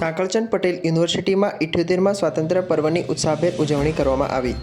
સાંકળચંદ પટેલ યુનિવર્સિટીમાં 78મા સ્વાતંત્ર્ય પર્વની ઉત્સાહભેર ઉજવણી કરવામાં આવી।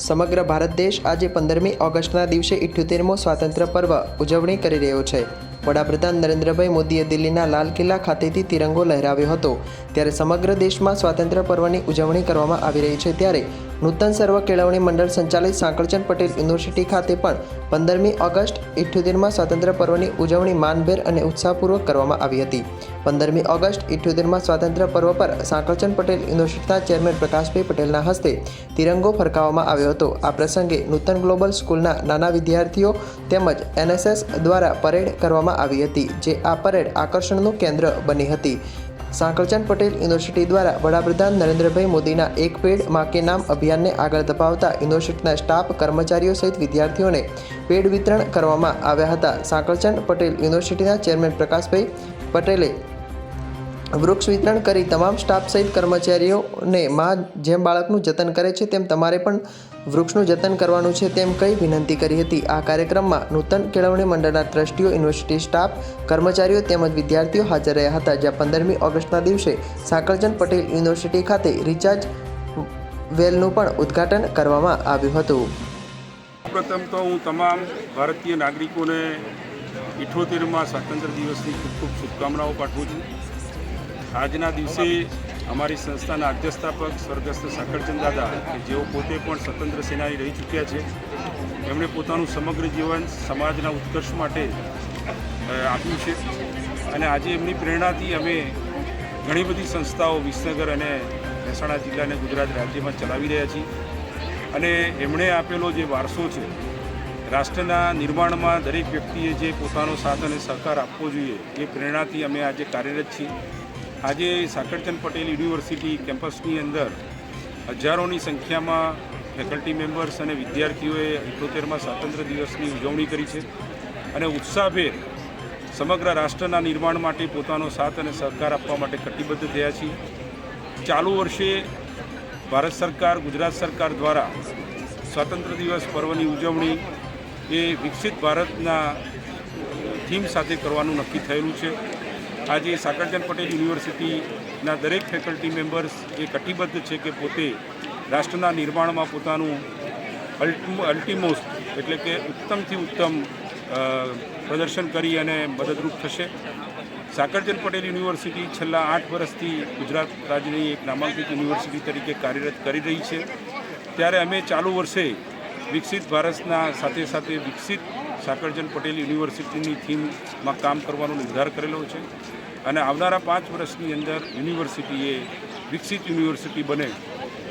સમગ્ર ભારત દેશ આજે 15મી ઓગસ્ટના દિવસે 78મો સ્વાતંત્ર્ય પર્વ ઉજવણી કરી રહ્યો છે। વડાપ્રધાન નરેન્દ્રભાઈ મોદીએ દિલ્હીના લાલ કિલ્લા ખાતેથી તિરંગો લહેરાવ્યો હતો। ત્યારે સમગ્ર દેશમાં સ્વાતંત્ર્ય પર્વની ઉજવણી કરવામાં આવી રહી છે। ત્યારે નૂતન સર્વ કેળવણી મંડળ સંચાલિત સાંકળચંદ પટેલ યુનિવર્સિટી ખાતે પણ 15મી ઓગસ્ટ 78મા સ્વાતંત્ર્ય પર્વની ઉજવણી માનભેર અને ઉત્સાહપૂર્વક કરવામાં આવી હતી। 15મી ઓગસ્ટ 78મા સ્વાતંત્ર્ય પર્વ પર સાંકળચંદ પટેલ યુનિવર્સિટીના ચેરમેન પ્રકાશભાઈ પટેલના હસ્તે તિરંગો ફરકાવવામાં આવ્યો હતો। આ પ્રસંગે નૂતન ગ્લોબલ સ્કૂલના નાના વિદ્યાર્થીઓ તેમજ NSS દ્વારા પરેડ કરવામાં આવી હતી, જે આ પરેડ આકર્ષણનું કેન્દ્ર બની હતી। સાંકળચંદ પટેલ યુનિવર્સિટી દ્વારા વડાપ્રધાન નરેન્દ્રભાઈ મોદીના એક પેડ માં કે નામ અભિયાનને આગળ ધપાવતા યુનિવર્સિટીના સ્ટાફ, કર્મચારીઓ સહિત વિદ્યાર્થીઓને પેડ વિતરણ કરવામાં આવ્યા હતા। સાંકળચંદ પટેલ યુનિવર્સિટીના ચેરમેન પ્રકાશભાઈ પટેલે વૃક્ષ વિતરણ કરી તમામ સ્ટાફ સહિત કર્મચારીઓને માં જેમ બાળકનું જતન કરે છે તેમ તમારે પણ વૃક્ષનું જતન કરવાનું છે તેમ કહી વિનંતી કરી હતી। આ કાર્યક્રમમાં નૂતન કેળવણી મંડળના ટ્રસ્ટીઓ, યુનિવર્સિટી સ્ટાફ, કર્મચારીઓ તેમજ વિદ્યાર્થીઓ હાજર રહ્યા હતા। જ્યાં 15મી ઓગસ્ટના દિવસે સાંકળચંદ પટેલ યુનિવર્સિટી ખાતે રિચાર્જ વેલનું પણ ઉદ્ઘાટન કરવામાં આવ્યું હતું। પ્રથમ તો હું તમામ ભારતીય નાગરિકોને 78મા સ્વાતંત્ર્ય દિવસની ખૂબ ખૂબ શુભકામનાઓ પાઠવું છું। આજના દિવસે અમારી સંસ્થાના અધ્યક્ષતાપક સ્વર્ગસ્થ સાંકળચંદ દાદા, કે જેઓ પોતે પણ સ્વતંત્ર સેનાની રહી ચૂક્યા છે, એમણે પોતાનું સમગ્ર જીવન સમાજના ઉત્કર્ષ માટે આપ્યું છે અને આજે એમની પ્રેરણાથી અમે ઘણી બધી સંસ્થાઓ વિસનગર અને મહેસાણા જિલ્લાને ગુજરાત રાજ્યમાં ચલાવી રહ્યા છીએ અને એમણે આપેલો જે વારસો છે, રાષ્ટ્રના નિર્માણમાં દરેક વ્યક્તિએ જે પોતાનો સાથ અને સહકાર આપવો જોઈએ, એ પ્રેરણાથી અમે આજે કાર્યરત છીએ। આજે સાંકળચંદ પટેલ યુનિવર્સિટી કેમ્પસની અંદર હજારોની સંખ્યામાં ફેકલ્ટી મેમ્બર્સ અને વિદ્યાર્થીઓએ 78મા સ્વાતંત્ર્ય દિવસની ઉજવણી કરી છે અને ઉત્સાહભેર સમગ્ર રાષ્ટ્રના નિર્માણ માટે પોતાનો સાથ અને સહકાર આપવા માટે કટિબદ્ધ થયા છીએ। ચાલુ વર્ષે ભારત સરકાર, ગુજરાત સરકાર દ્વારા સ્વાતંત્ર્ય દિવસ પર્વની ઉજવણી એ વિકસિત ભારતના થીમ સાથે કરવાનું નક્કી થયેલું છે। આજે સાંકળચંદ પટેલ યુનિવર્સિટીના દરેક ફેકલ્ટી મેમ્બર્સ એ કટિબદ્ધ છે કે પોતે રાષ્ટ્રના નિર્માણમાં પોતાનું અલ્ટિમોસ્ટ એટલે કે ઉત્તમથી ઉત્તમ પ્રદર્શન કરી અને મદદરૂપ થશે। સાંકળચંદ પટેલ યુનિવર્સિટી છેલ્લા 8 વર્ષથી ગુજરાત રાજ્યની એક નામાંકિત યુનિવર્સિટી તરીકે કાર્યરત કરી રહી છે। ત્યારે અમે ચાલુ વર્ષે વિકસિત ભારતના સાથે સાથે વિકસિત સાંકળચંદ પટેલ યુનિવર્સિટીની થીમમાં કામ કરવાનો નિર્ધાર કરેલો છે અને આવનારા 5 વર્ષની અંદર યુનિવર્સિટીએ વિકસિત યુનિવર્સિટી બને,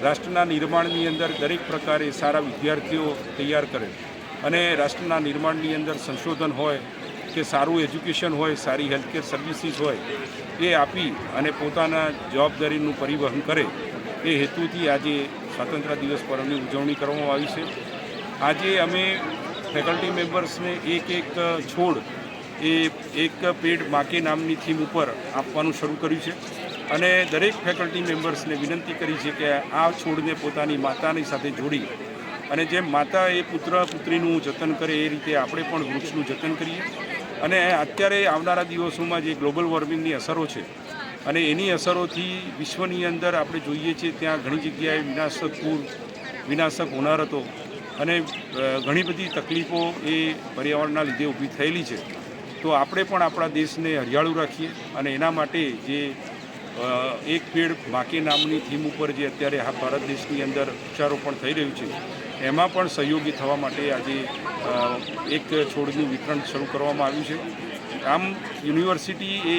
રાષ્ટ્રના નિર્માણની અંદર દરેક પ્રકારે સારા વિદ્યાર્થીઓ તૈયાર કરે અને રાષ્ટ્રના નિર્માણની અંદર સંશોધન હોય કે સારું એજ્યુકેશન હોય, સારી હેલ્થકેર સર્વિસીસ હોય, એ આપી અને પોતાના જવાબદારીનું પરિવહન કરે, એ હેતુથી આજે સ્વાતંત્ર્ય દિવસ પર્વની ઉજવણી કરવામાં આવી છે। આજે અમે ફેકલ્ટી મેમ્બર્સને એક છોડ એ એક પેડ માં કે નામની થીમ ઉપર આપવાનું શરૂ કર્યું છે અને દરેક ફેકલ્ટી મેમ્બર્સને વિનંતી કરી છે કે આ છોડને પોતાની માતાની સાથે જોડી અને જેમ માતા એ પુત્ર પુત્રીનું જતન કરે એ રીતે આપણે પણ વૃક્ષનું જતન કરીએ। અને અત્યારે આવનારા દિવસોમાં જે ગ્લોબલ વોર્મિંગની અસરો છે અને એની અસરોથી વિશ્વની અંદર આપણે જોઈએ છીએ ત્યાં ઘણી જગ્યાએ વિનાશક પૂર, વિનાશક હોનારતો અને ઘણી બધી તકલીફો એ પર્યાવરણના લીધે ઊભી થયેલી છે। તો આપણે પણ આપણા દેશને હરિયાળું રાખીએ અને એના માટે જે એક પેડ માં કે નામની થીમ ઉપર જે અત્યારે આ ભારત દેશની અંદર વૃક્ષારોપણ થઈ રહ્યું છે, એમાં પણ સહયોગી થવા માટે આજે એક છોડનું વિતરણ શરૂ કરવામાં આવ્યું છે। આમ યુનિવર્સિટી એ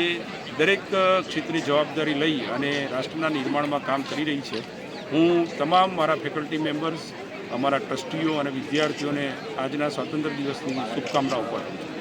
દરેક ક્ષેત્રે જવાબદારી લઈ અને રાષ્ટ્રના નિર્માણમાં કામ કરી રહી છે। હું તમામ મારા ફેકલ્ટી મેમ્બર્સ, અમારા ટ્રસ્ટીઓ અને વિદ્યાર્થીઓને આજના સ્વાતંત્ર્ય દિવસની શુભકામનાઓ પાઠવું છું।